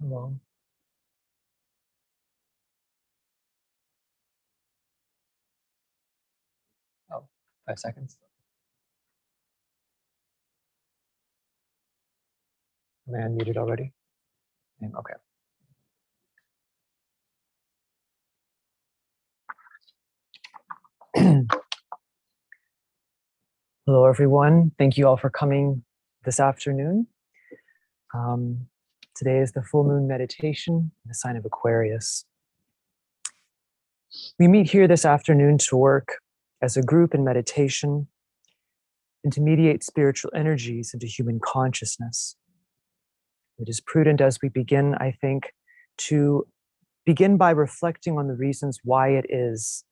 Hello. Oh, 5 seconds. Am I unmuted already? Okay. Hello, everyone. Thank you all for coming this afternoon. Today is the full moon meditation, the sign of Aquarius. We meet here this afternoon to work as a group in meditation and to mediate spiritual energies into human consciousness. It is prudent as we begin, I think, to begin by reflecting on the reasons why it is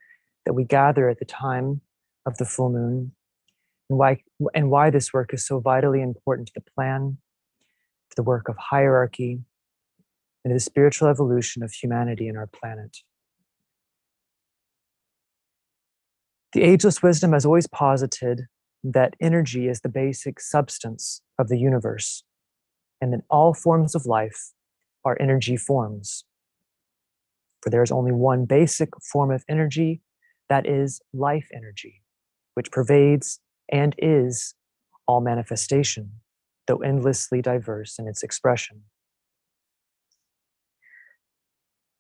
that we gather at the time of the full moon, and why this work is so vitally important to the plan, to the work of hierarchy, and to the spiritual evolution of humanity and our planet. The ageless wisdom has always posited that energy is the basic substance of the universe, and that all forms of life are energy forms. For there is only one basic form of energy, that is life energy, which pervades and is all manifestation, though endlessly diverse in its expression.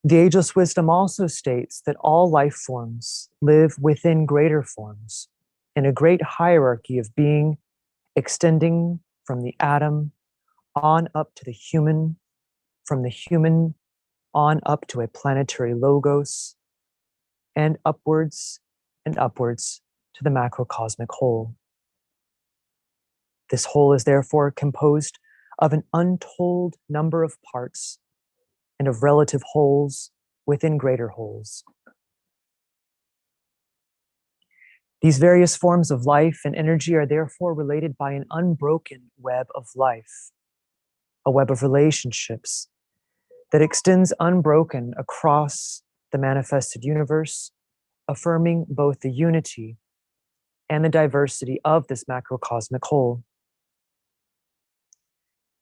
The ageless wisdom also states that all life forms live within greater forms, in a great hierarchy of being, extending from the atom on up to the human, from the human on up to a planetary logos, and upwards to the macrocosmic whole. This whole is therefore composed of an untold number of parts and of relative wholes within greater wholes. These various forms of life and energy are therefore related by an unbroken web of life, a web of relationships that extends unbroken across the manifested universe, affirming both the unity and the diversity of this macrocosmic whole.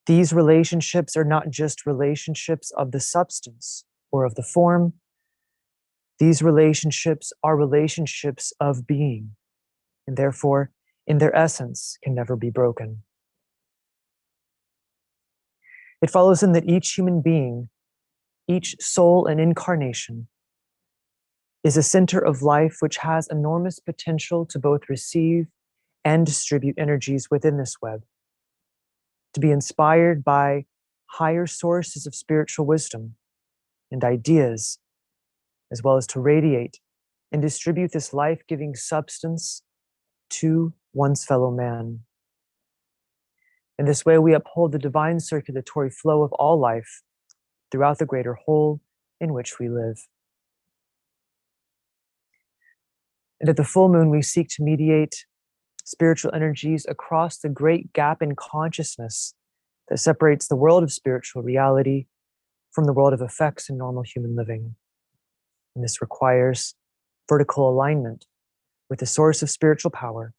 These relationships are not just relationships of the substance or of the form. These relationships are relationships of being, and therefore, in their essence, can never be broken. It follows then that each human being, each soul and incarnation, is a center of life which has enormous potential to both receive and distribute energies within this web, to be inspired by higher sources of spiritual wisdom and ideas, as well as to radiate and distribute this life-giving substance to one's fellow man. In this way, we uphold the divine circulatory flow of all life throughout the greater whole in which we live. And at the full moon, we seek to mediate spiritual energies across the great gap in consciousness that separates the world of spiritual reality from the world of effects in normal human living. And this requires vertical alignment with the source of spiritual power,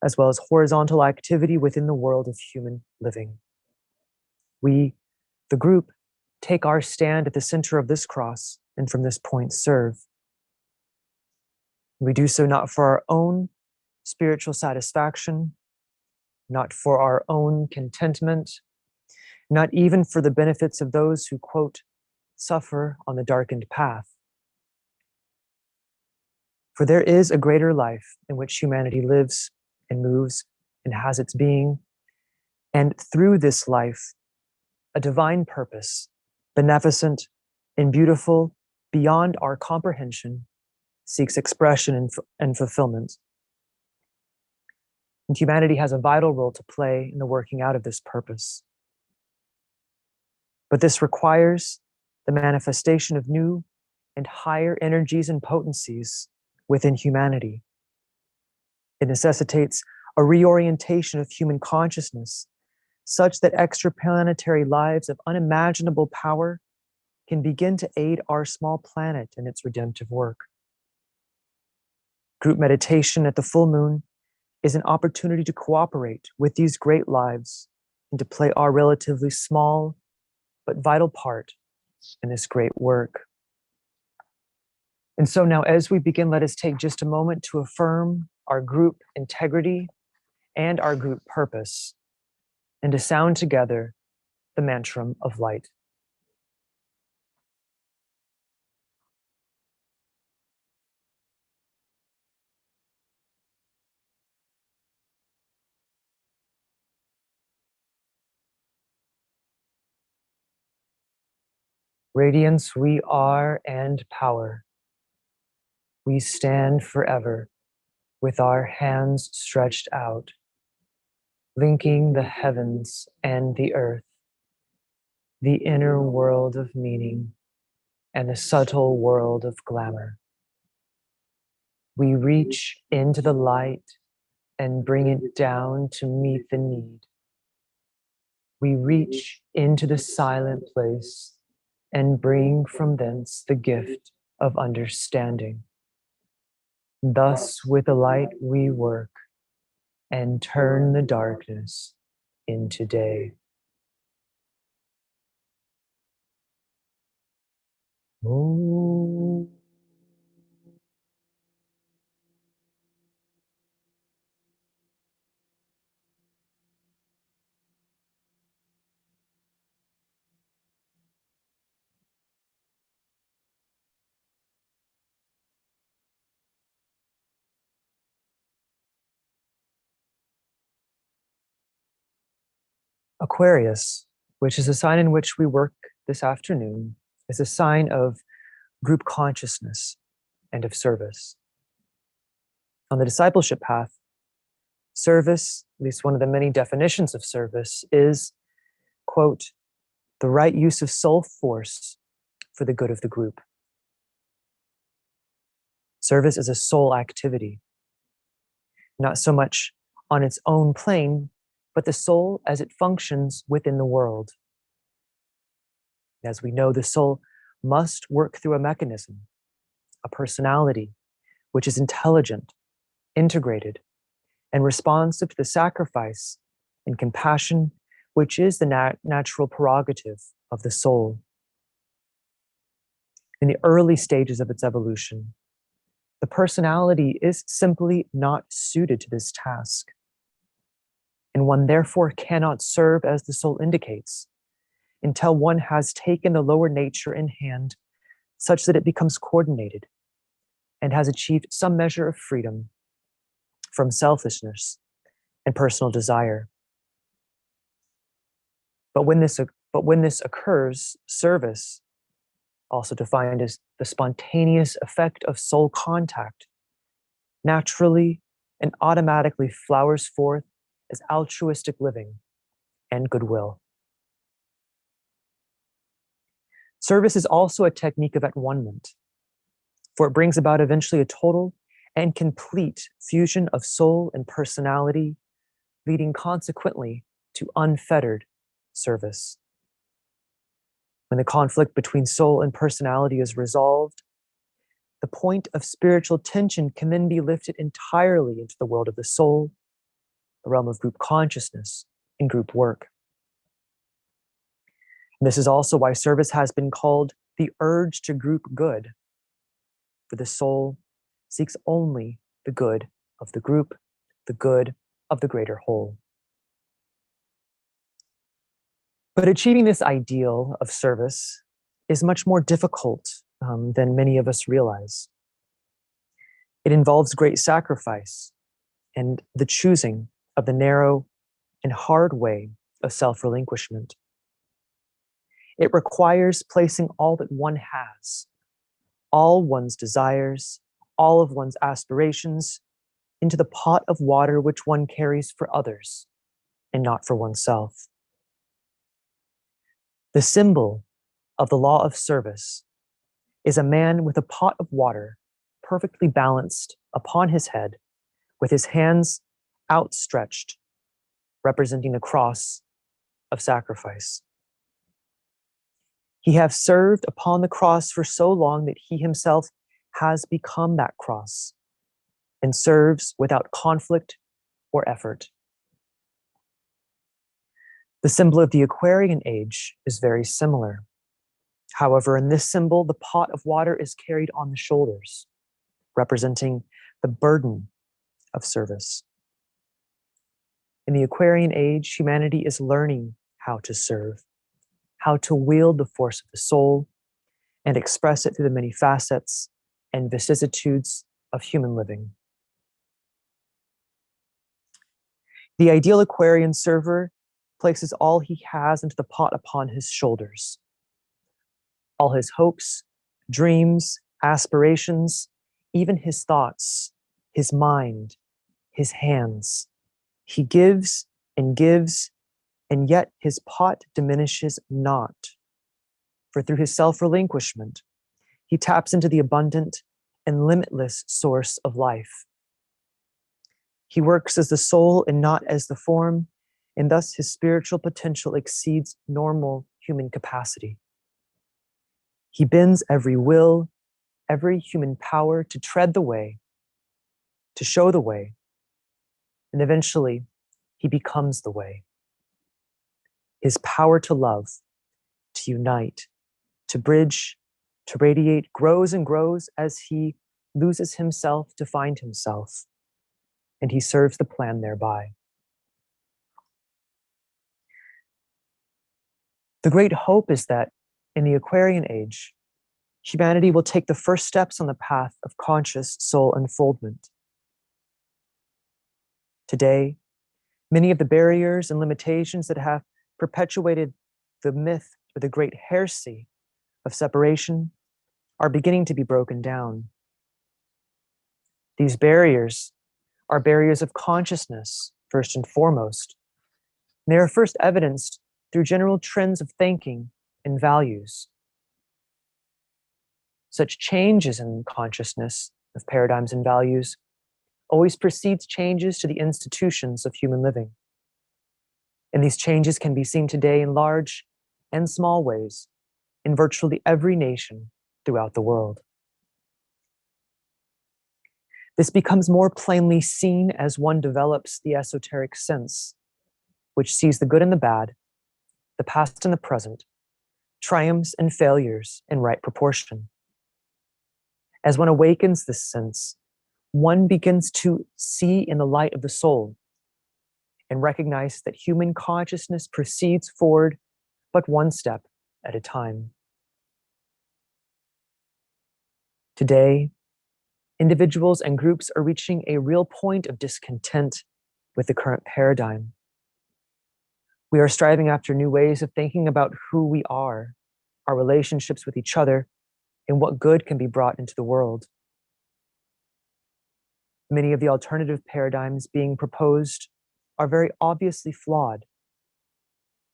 as well as horizontal activity within the world of human living. We, the group, take our stand at the center of this cross, and from this point serve. We do so not for our own spiritual satisfaction, not for our own contentment, not even for the benefits of those who, quote, suffer on the darkened path. For there is a greater life in which humanity lives and moves and has its being, and through this life, a divine purpose, beneficent and beautiful beyond our comprehension, seeks expression and fulfillment. And humanity has a vital role to play in the working out of this purpose. But this requires the manifestation of new and higher energies and potencies within humanity. It necessitates a reorientation of human consciousness such that extraplanetary lives of unimaginable power can begin to aid our small planet in its redemptive work. Group meditation at the full moon is an opportunity to cooperate with these great lives and to play our relatively small but vital part in this great work. And so now, as we begin, let us take just a moment to affirm our group integrity and our group purpose, and to sound together the mantram of light. Radiance we are and power. We stand forever with our hands stretched out, linking the heavens and the earth, the inner world of meaning and the subtle world of glamour. We reach into the light and bring it down to meet the need. We reach into the silent place and bring from thence the gift of understanding. Thus with the light we work and turn the darkness into day. Om. Aquarius, which is a sign in which we work this afternoon, is a sign of group consciousness and of service. On the discipleship path, service, at least one of the many definitions of service, is, quote, the right use of soul force for the good of the group. Service is a soul activity, not so much on its own plane, but the soul as it functions within the world. As we know, the soul must work through a mechanism, a personality, which is intelligent, integrated, and responsive to the sacrifice and compassion, which is the natural prerogative of the soul. In the early stages of its evolution, the personality is simply not suited to this task, and one therefore cannot serve as the soul indicates until one has taken the lower nature in hand such that it becomes coordinated and has achieved some measure of freedom from selfishness and personal desire. But when this occurs, service, also defined as the spontaneous effect of soul contact, naturally and automatically flowers forth as altruistic living and goodwill. Service is also a technique of at-one-ment, for it brings about eventually a total and complete fusion of soul and personality, leading consequently to unfettered service. When the conflict between soul and personality is resolved, the point of spiritual tension can then be lifted entirely into the world of the soul, the realm of group consciousness, and group work. And this is also why service has been called the urge to group good, for the soul seeks only the good of the group, the good of the greater whole. But achieving this ideal of service is much more difficult than many of us realize. It involves great sacrifice and the choosing of the narrow and hard way of self-relinquishment. It requires placing all that one has, all one's desires, all of one's aspirations, into the pot of water which one carries for others and not for oneself. The symbol of the law of service is a man with a pot of water perfectly balanced upon his head, with his hands outstretched, representing the cross of sacrifice. He hath served upon the cross for so long that he himself has become that cross and serves without conflict or effort. The symbol of the Aquarian age is very similar. However, in this symbol, the pot of water is carried on the shoulders, representing the burden of service. In the Aquarian age, humanity is learning how to serve, how to wield the force of the soul and express it through the many facets and vicissitudes of human living. The ideal Aquarian server places all he has into the pot upon his shoulders. All his hopes, dreams, aspirations, even his thoughts, his mind, his hands. He gives, and yet his pot diminishes not. For through his self-relinquishment, he taps into the abundant and limitless source of life. He works as the soul and not as the form, and thus his spiritual potential exceeds normal human capacity. He bends every will, every human power to tread the way, to show the way, and eventually he becomes the way. His power to love, to unite, to bridge, to radiate grows and grows as he loses himself to find himself, and he serves the plan thereby. The great hope is that in the Aquarian age, humanity will take the first steps on the path of conscious soul unfoldment. Today, many of the barriers and limitations that have perpetuated the myth or the great heresy of separation are beginning to be broken down. These barriers are barriers of consciousness, first and foremost. They are first evidenced through general trends of thinking and values. Such changes in consciousness of paradigms and values always precedes changes to the institutions of human living. And these changes can be seen today in large and small ways in virtually every nation throughout the world. This becomes more plainly seen as one develops the esoteric sense, which sees the good and the bad, the past and the present, triumphs and failures in right proportion. As one awakens this sense, one begins to see in the light of the soul and recognize that human consciousness proceeds forward but one step at a time. Today, individuals and groups are reaching a real point of discontent with the current paradigm. We are striving after new ways of thinking about who we are, our relationships with each other, and what good can be brought into the world. Many of the alternative paradigms being proposed are very obviously flawed.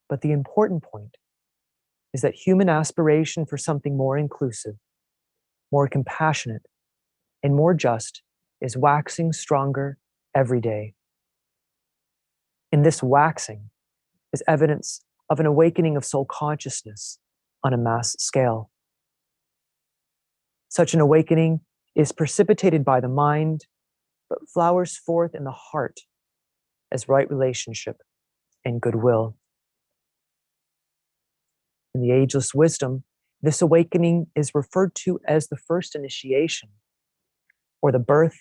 But the important point is that human aspiration for something more inclusive, more compassionate, and more just is waxing stronger every day. And this waxing is evidence of an awakening of soul consciousness on a mass scale. Such an awakening is precipitated by the mind, but flowers forth in the heart as right relationship and goodwill. In the ageless wisdom, this awakening is referred to as the first initiation, or the birth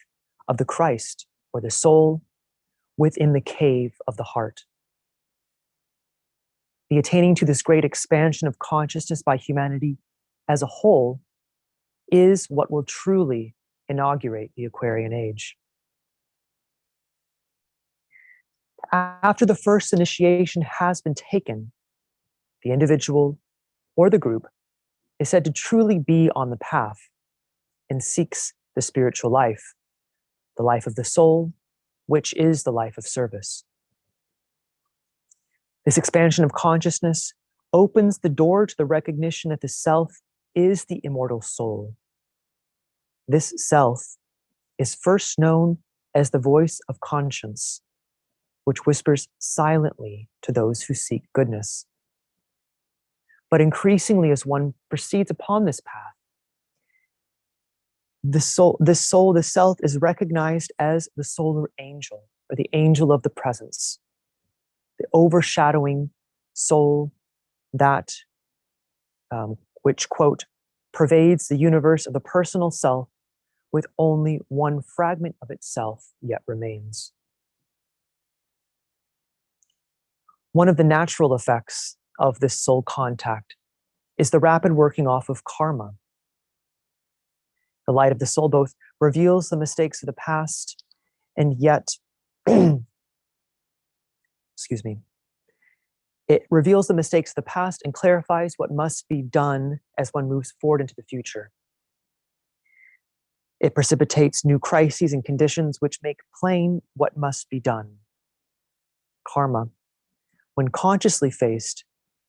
of the Christ, or the soul within the cave of the heart. The attaining to this great expansion of consciousness by humanity as a whole is what will truly inaugurate the Aquarian age. After the first initiation has been taken, the individual or the group is said to truly be on the path and seeks the spiritual life, the life of the soul, which is the life of service. This expansion of consciousness opens the door to the recognition that the self is the immortal soul. This self is first known as the voice of conscience, which whispers silently to those who seek goodness. But increasingly, as one proceeds upon this path, the self, is recognized as the solar angel, or the angel of the presence, the overshadowing soul, that which, quote, pervades the universe of the personal self with only one fragment of itself yet remains. One of the natural effects of this soul contact is the rapid working off of karma. The light of the soul both reveals the mistakes of the past and yet, excuse me, it reveals the mistakes of the past and clarifies what must be done as one moves forward into the future. It precipitates new crises and conditions which make plain what must be done. Karma, when consciously faced,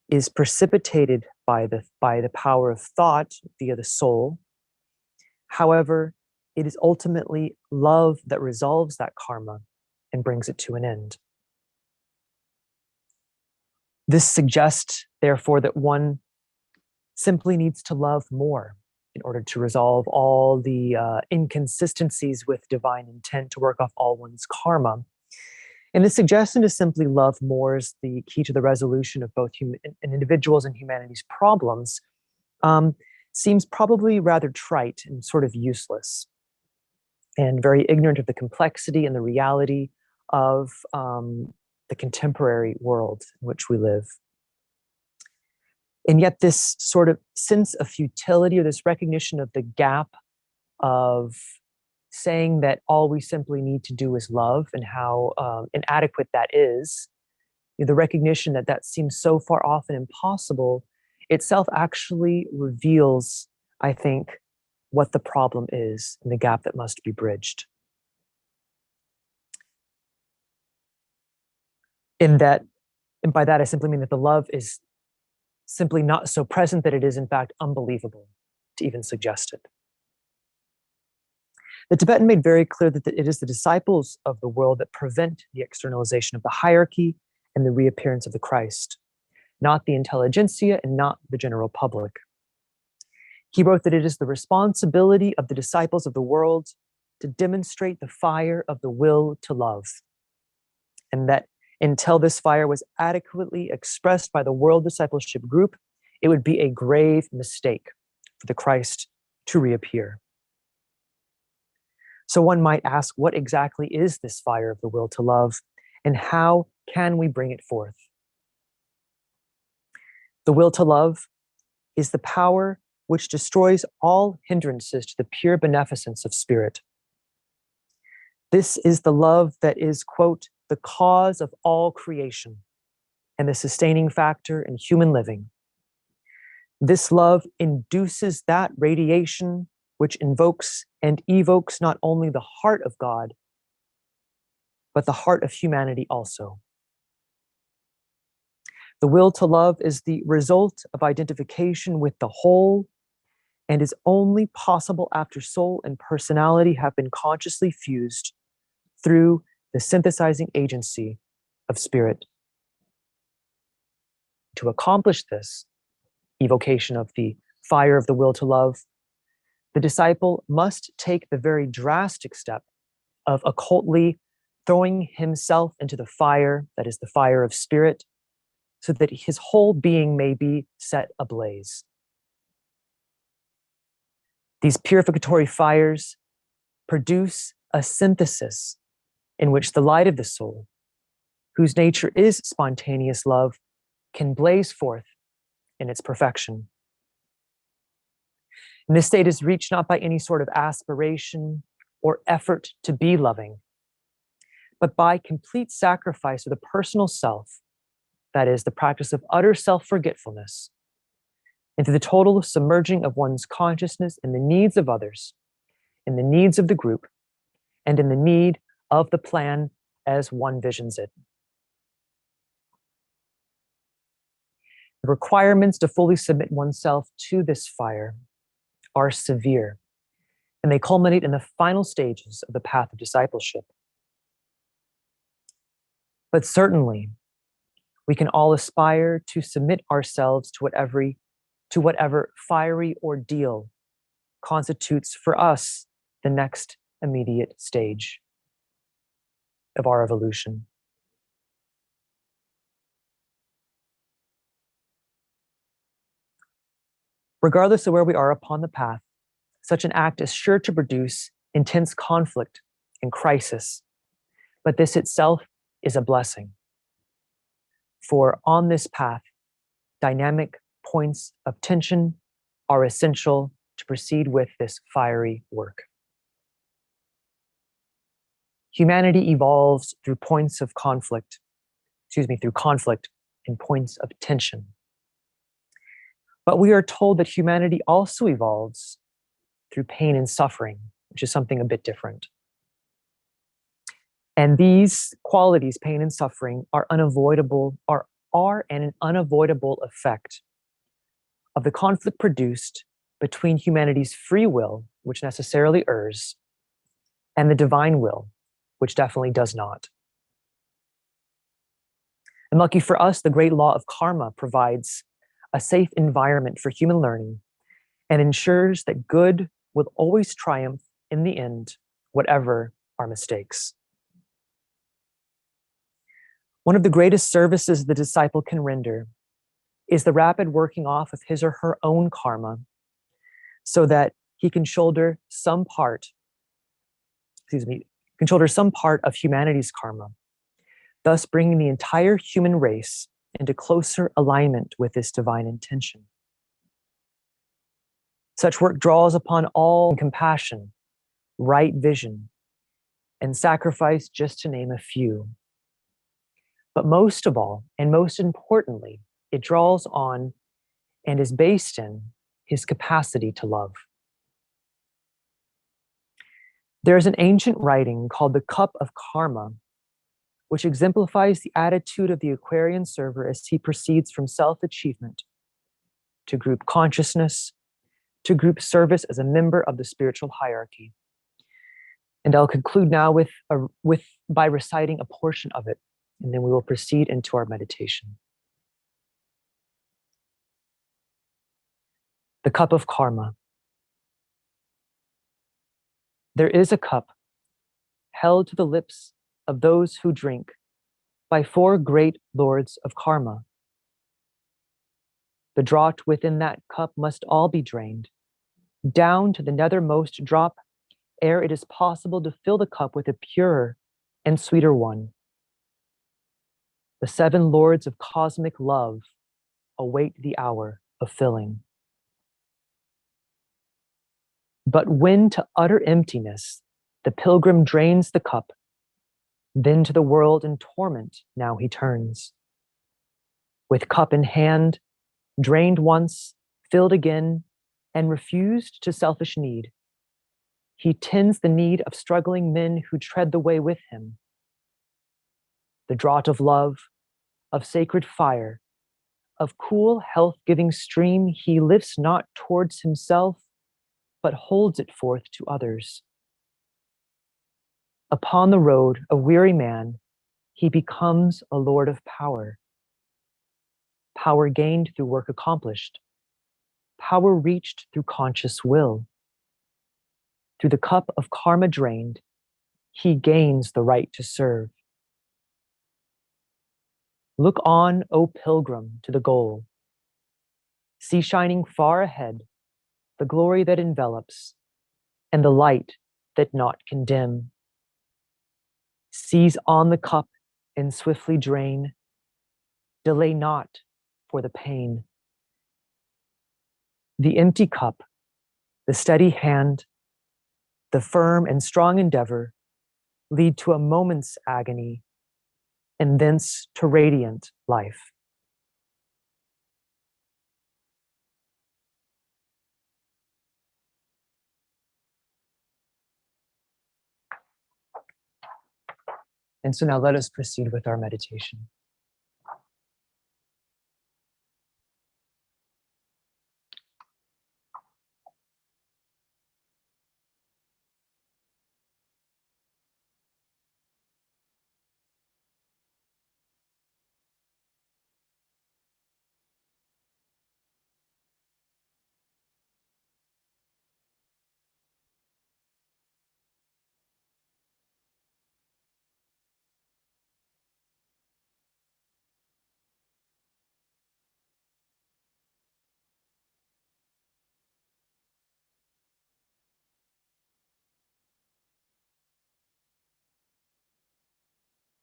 is precipitated by the power of thought via the soul. However, it is ultimately love that resolves that karma and brings it to an end. This suggests, therefore, that one simply needs to love more in order to resolve all the inconsistencies with divine intent to work off all one's karma. And the suggestion to simply love more is the key to the resolution of both individuals and humanity's problems. Seems probably rather trite and sort of useless, and very ignorant of the complexity and the reality of the contemporary world in which we live. And yet this sort of sense of futility, or this recognition of the gap of saying that all we simply need to do is love, and how inadequate that is, the recognition that that seems so far off and impossible, itself actually reveals, I think, what the problem is and the gap that must be bridged. And by that I simply mean that the love is simply not so present that it is in fact unbelievable to even suggest it. The Tibetan made very clear that it is the disciples of the world that prevent the externalization of the hierarchy and the reappearance of the Christ, not the intelligentsia and not the general public. He wrote that it is the responsibility of the disciples of the world to demonstrate the fire of the will to love, and that until this fire was adequately expressed by the world discipleship group, it would be a grave mistake for the Christ to reappear. So one might ask, what exactly is this fire of the will to love, and how can we bring it forth? The will to love is the power which destroys all hindrances to the pure beneficence of spirit. This is the love that is, quote, the cause of all creation and the sustaining factor in human living. This love induces that radiation which invokes and evokes not only the heart of God, but the heart of humanity also. The will to love is the result of identification with the whole, and is only possible after soul and personality have been consciously fused through the synthesizing agency of spirit. To accomplish this evocation of the fire of the will to love, the disciple must take the very drastic step of occultly throwing himself into the fire, that is the fire of spirit, so that his whole being may be set ablaze. These purificatory fires produce a synthesis in which the light of the soul, whose nature is spontaneous love, can blaze forth in its perfection. And this state is reached not by any sort of aspiration or effort to be loving, but by complete sacrifice of the personal self, that is, the practice of utter self-forgetfulness, into the total submerging of one's consciousness in the needs of others, in the needs of the group, and in the need of the plan as one visions it. The requirements to fully submit oneself to this fire are severe, and they culminate in the final stages of the path of discipleship. But certainly, we can all aspire to submit ourselves to whatever fiery ordeal constitutes for us the next immediate stage of our evolution. Regardless of where we are upon the path, such an act is sure to produce intense conflict and crisis, but this itself is a blessing. For on this path, dynamic points of tension are essential to proceed with this fiery work. Humanity evolves through conflict and points of tension. But we are told that humanity also evolves through pain and suffering, which is something a bit different. And these qualities, pain and suffering, are an unavoidable effect of the conflict produced between humanity's free will, which necessarily errs, and the divine will, which definitely does not. And lucky for us, the great law of karma provides a safe environment for human learning and ensures that good will always triumph in the end, whatever our mistakes. One of the greatest services the disciple can render is the rapid working off of his or her own karma so that he can shoulder some part of humanity's karma, thus bringing the entire human race into closer alignment with this divine intention. Such work draws upon all compassion, right vision, and sacrifice, just to name a few. But most of all, and most importantly, it draws on and is based in his capacity to love. There is an ancient writing called the Cup of Karma, which exemplifies the attitude of the Aquarian server as he proceeds from self-achievement to group consciousness, to group service as a member of the spiritual hierarchy. And I'll conclude now by reciting a portion of it, and then we will proceed into our meditation. The Cup of Karma. There is a cup held to the lips of those who drink by four great lords of karma. The draught within that cup must all be drained, down to the nethermost drop, ere it is possible to fill the cup with a purer and sweeter one. The seven lords of cosmic love await the hour of filling. But when to utter emptiness the pilgrim drains the cup, then to the world in torment now he turns. With cup in hand, drained once, filled again, and refused to selfish need, he tends the need of struggling men who tread the way with him. The draught of love, of sacred fire, of cool, health-giving stream he lifts not towards himself, but holds it forth to others. Upon the road, a weary man, he becomes a lord of power. Power gained through work accomplished. Power reached through conscious will. Through the cup of karma drained, he gains the right to serve. Look on, O pilgrim, to the goal. See shining far ahead the glory that envelops and the light that naught can dim. Seize on the cup and swiftly drain. Delay not for the pain. The empty cup, the steady hand, the firm and strong endeavor lead to a moment's agony and thence to radiant life. And so now let us proceed with our meditation.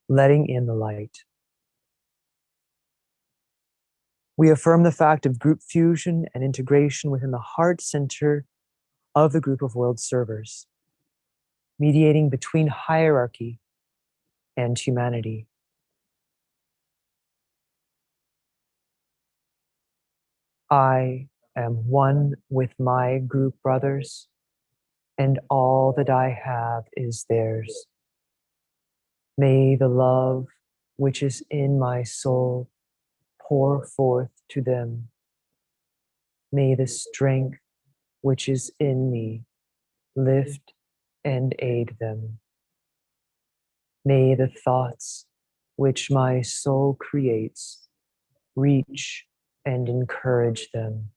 letting in the light. We affirm the fact of group fusion and integration within the heart center of the group of world servers, mediating between hierarchy and humanity. I am one with my group brothers, and all that I have is theirs. May the love which is in my soul pour forth to them. May the strength which is in me lift and aid them. May the thoughts which my soul creates reach and encourage them.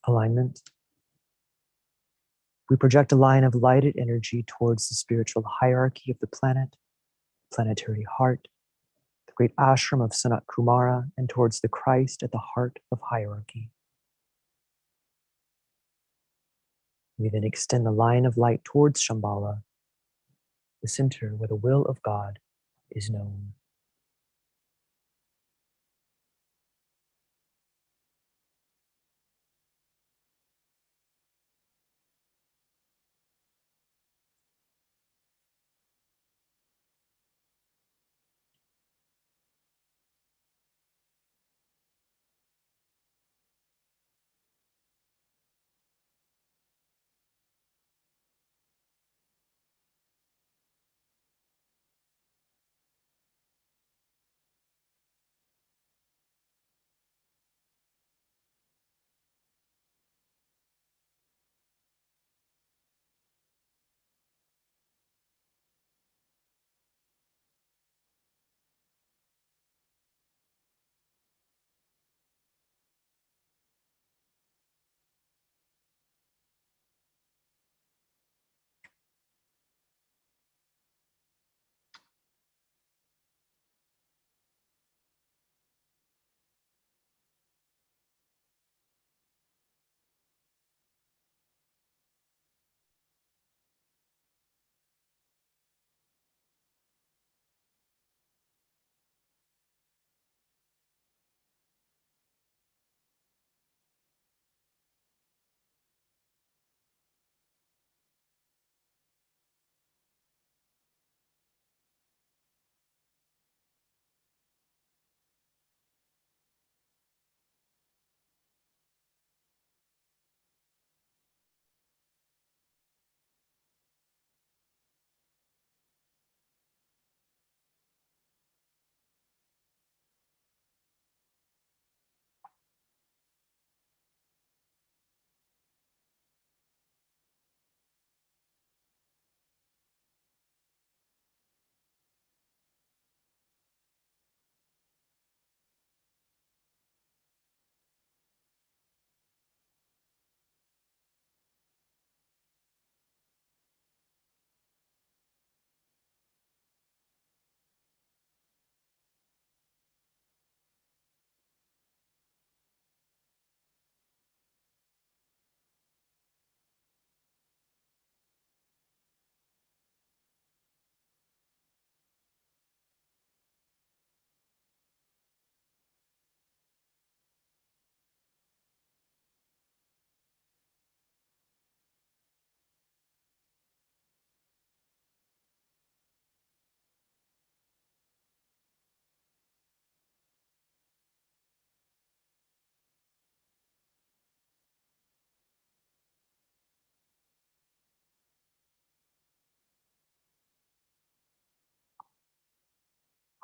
Alignment. We project a line of lighted energy towards the spiritual hierarchy of the planet, planetary heart, the great ashram of Sanat Kumara, and towards the Christ at the heart of hierarchy. We then extend the line of light towards Shambhala, the center where the will of God is known.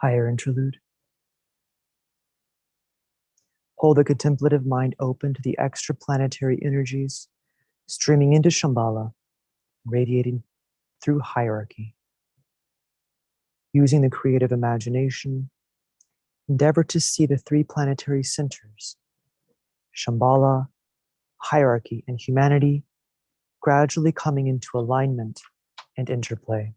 Higher interlude. Hold the contemplative mind open to the extraplanetary energies streaming into Shambhala, radiating through hierarchy. Using the creative imagination, endeavor to see the three planetary centers, Shambhala, hierarchy, and humanity, gradually coming into alignment and interplay.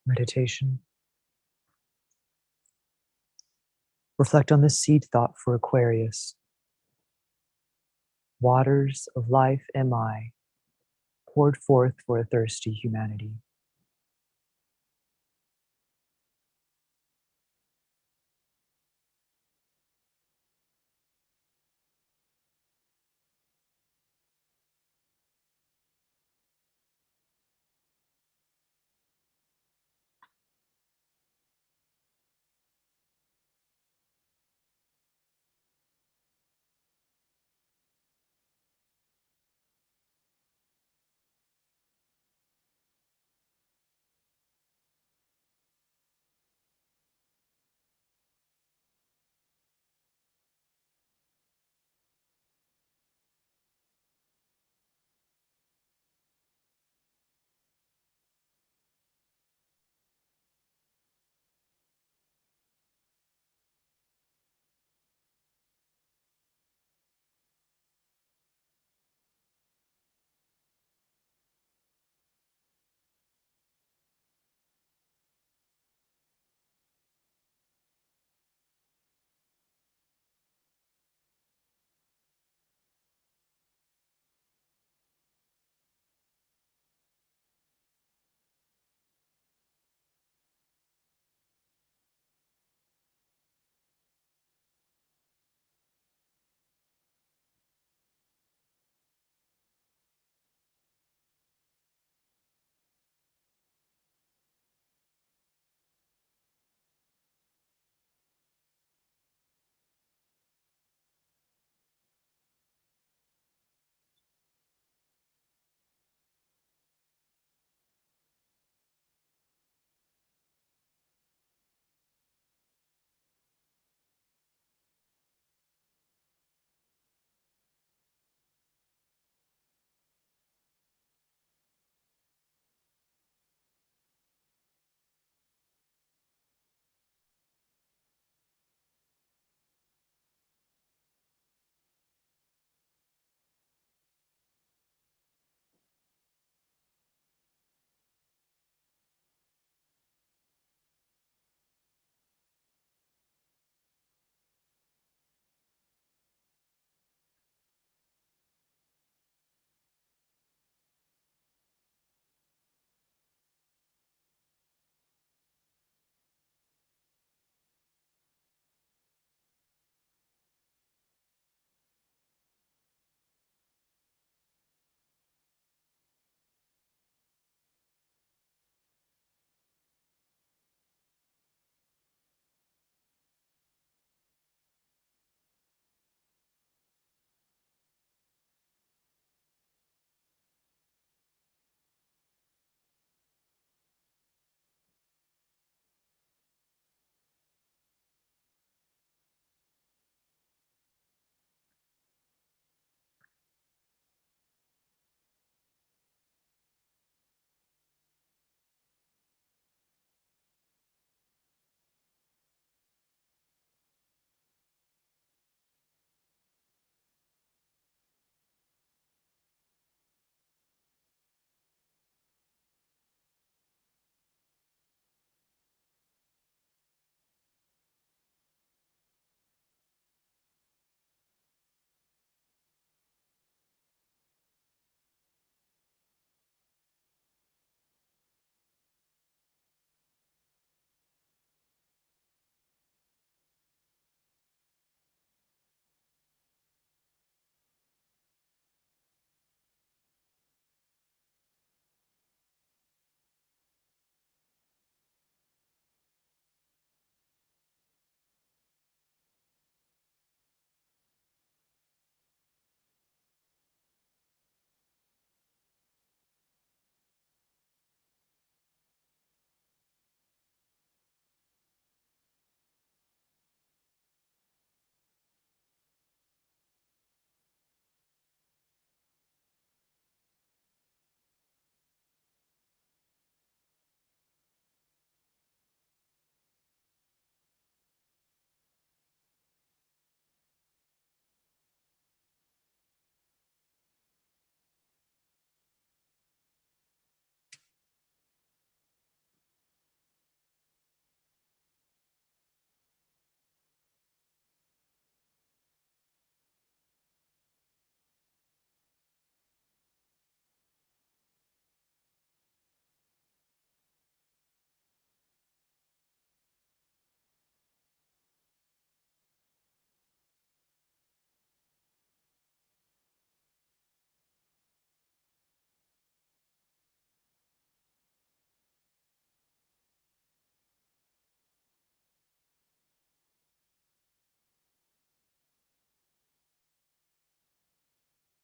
Meditation. Reflect on the seed thought for Aquarius. Waters of life am I, poured forth for a thirsty humanity.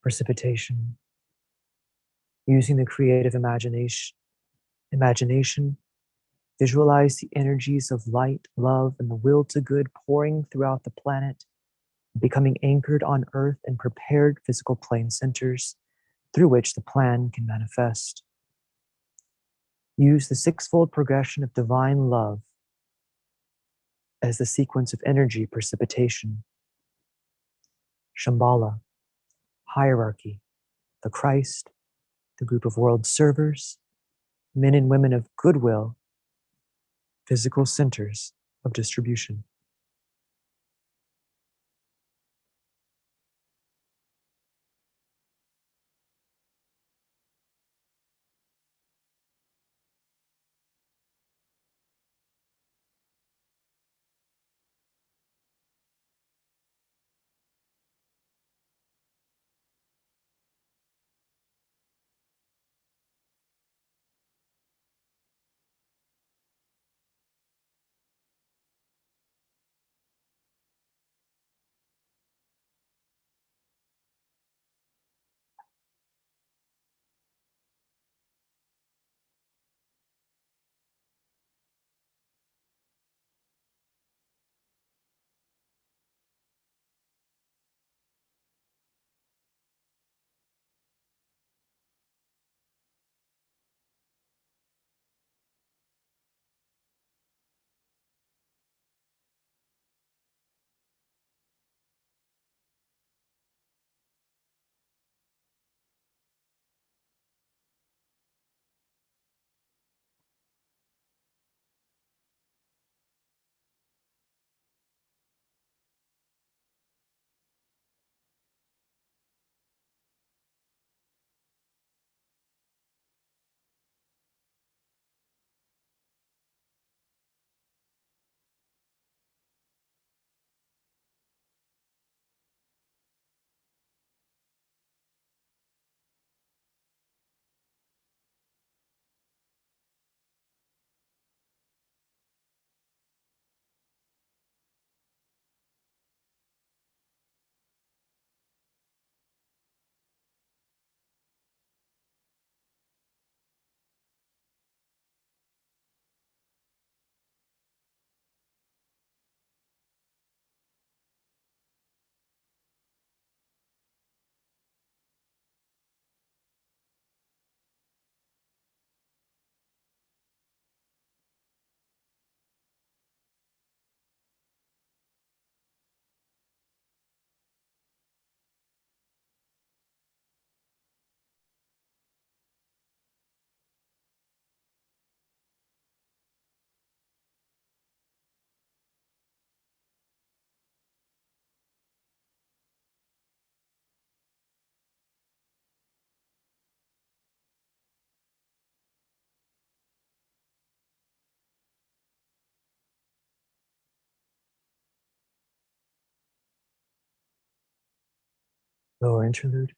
precipitation, using the creative imagination, visualize the energies of light, love, and the will to good pouring throughout the planet, becoming anchored on earth and prepared physical plane centers through which the plan can manifest. Use the sixfold progression of divine love as the sequence of energy precipitation. Shambhala, hierarchy, the Christ, the group of world servers, men and women of goodwill, physical centers of distribution. Lower interlude.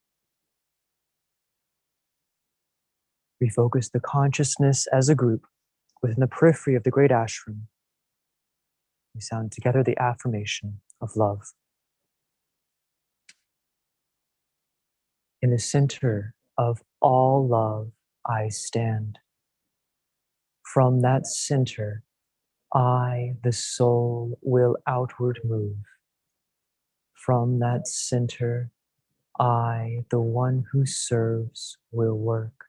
Refocus the consciousness as a group within the periphery of the great ashram. We sound together the affirmation of love. In the center of all love, I stand. From that center, I, the soul, will outward move. From that center, I, the one who serves, will work.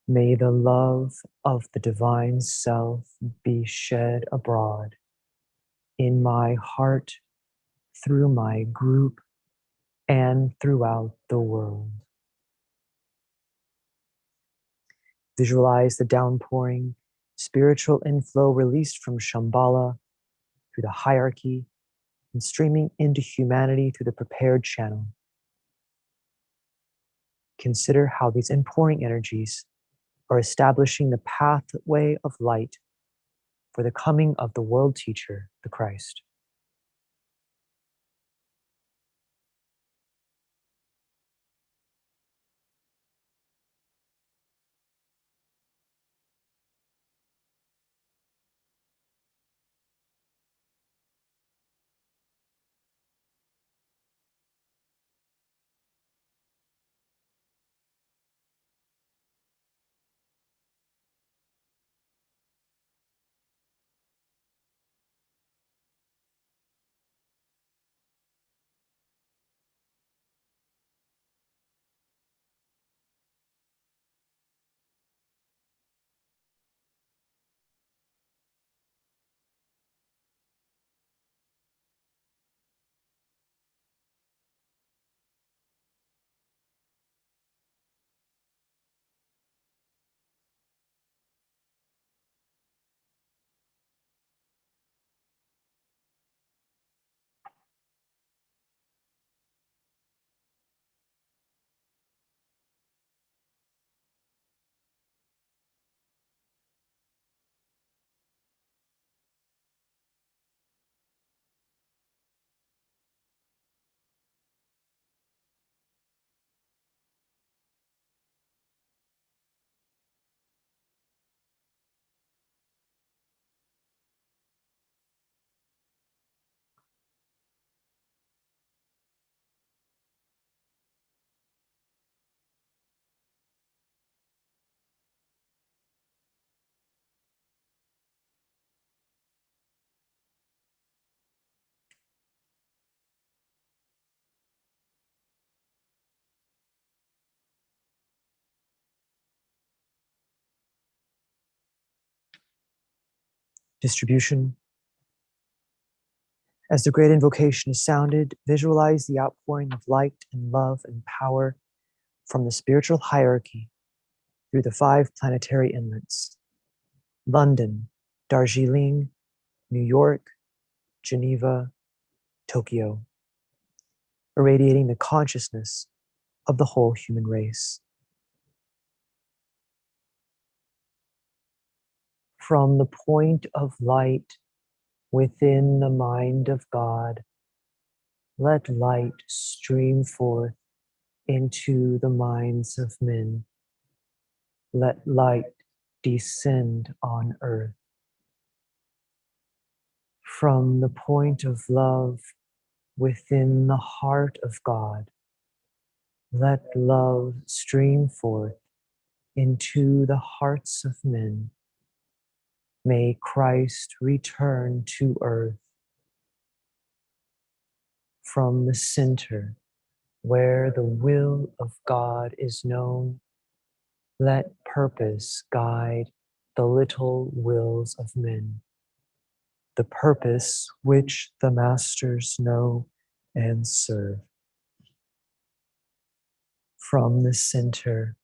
May the love of the divine self be shed abroad in my heart, through my group, and throughout the world. Visualize the downpouring spiritual inflow released from Shambhala through the hierarchy and streaming into humanity through the prepared channel. Consider how these inpouring energies are establishing the pathway of light for the coming of the world teacher, the Christ. distribution. As the great invocation is sounded, visualize the outpouring of light and love and power from the spiritual hierarchy through the 5 planetary inlets: London, Darjeeling, New York, Geneva, Tokyo, irradiating the consciousness of the whole human race. From the point of light within the mind of God, let light stream forth into the minds of men. Let light descend on earth. From the point of love within the heart of God, let love stream forth into the hearts of men. May Christ return to earth. From the center where the will of God is known, let purpose guide the little wills of men, the purpose which the masters know and serve. From the center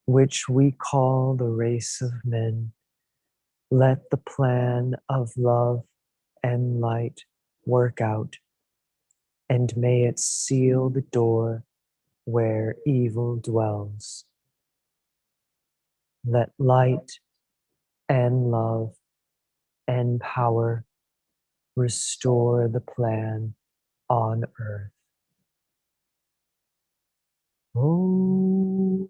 which we call the race of men, let the plan of love and light work out, and may it seal the door where evil dwells. Let light and love and power restore the plan on earth. Oh.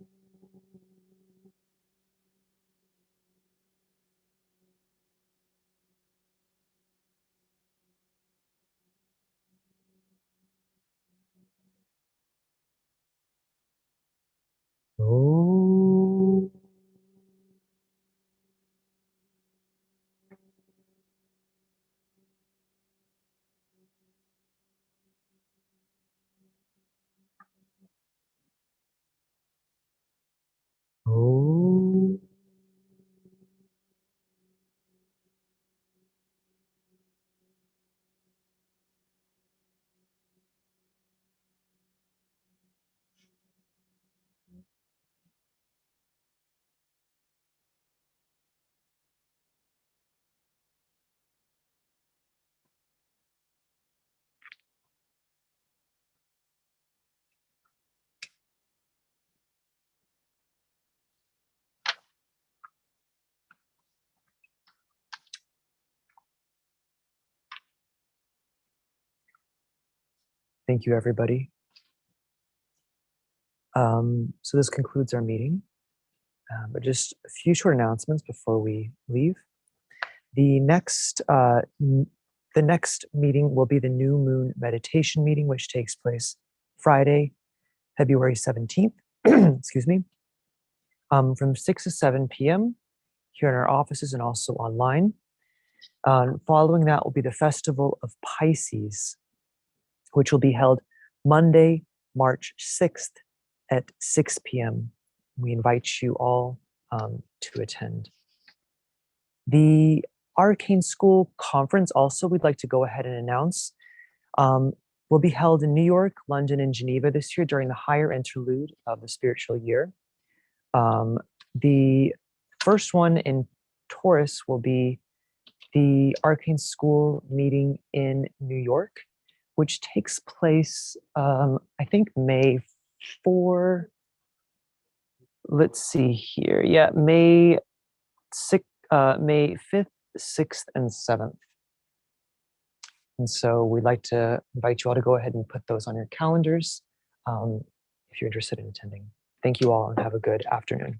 Oh. Oh. Thank you, everybody. So this concludes our meeting, but just a few short announcements before we leave. The next meeting will be the new moon meditation meeting, which takes place Friday, February 17th, excuse me, from 6 to 7 p.m. here in our offices and also online. Following that will be the Festival of Pisces, which will be held Monday, March 6th at 6 p.m. We invite you all to attend. The Arcane School Conference also we'd like to go ahead and announce will be held in New York, London, and Geneva this year during the higher interlude of the spiritual year. The first one in Taurus will be the Arcane School meeting in New York, which takes place, I think, May 4. Let's see here. Yeah, May 5th, 6th, and 7th. And so we'd like to invite you all to go ahead and put those on your calendars if you're interested in attending. Thank you all and have a good afternoon.